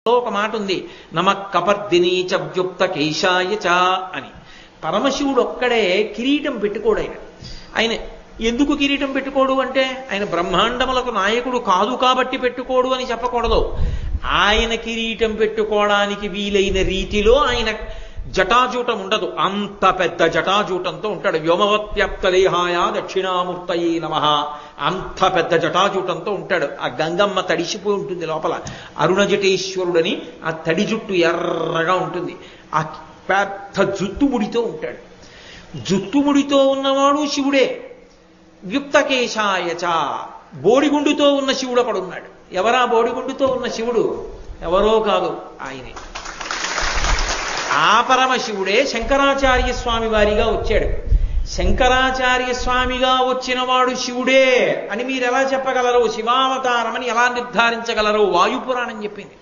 ఒక మాట ఉంది, నమ కపర్దినీ చ వ్యుక్త కేశాయ చ అని. పరమశివుడు ఒక్కడే కిరీటం పెట్టుకోడు. ఆయన ఎందుకు కిరీటం పెట్టుకోడు అంటే ఆయన బ్రహ్మాండములకు నాయకుడు కాదు కాబట్టి పెట్టుకోడు అని చెప్పకూడదు. ఆయన కిరీటం పెట్టుకోవడానికి వీలైన రీతిలో ఆయన జటాజూటం ఉండదు. అంత పెద్ద జటాజూటంతో ఉంటాడు. వ్యోమవత్యాప్త దేహాయ దక్షిణామూర్తయే నమః. అంత పెద్ద జటాజూటంతో ఉంటాడు. ఆ గంగమ్మ తడిసిపోయి ఉంటుంది లోపల. అరుణజటేశ్వరుడని ఆ తడి జుట్టు ఎర్రగా ఉంటుంది. ఆ పెద్ద జుట్టుముడితో ఉంటాడు. జుట్టుముడితో ఉన్నవాడు శివుడే. వ్యుక్తకేశాయచ, బోడిగుండుతో ఉన్న శివుడు ఒకడున్నాడు. ఎవరా బోడిగుండుతో ఉన్న శివుడు? ఎవరో కాదు, ఆయనే. ఆ పరమశివుడే శంకరాచార్య స్వామి వారిగా వచ్చాడు. శంకరాచార్య స్వామిగా వచ్చిన వాడు శివుడే అని మీరు ఎలా చెప్పగలరు? శివావతారం అని ఎలా నిర్ధారించగలరు? వాయుపురాణం చెప్పింది.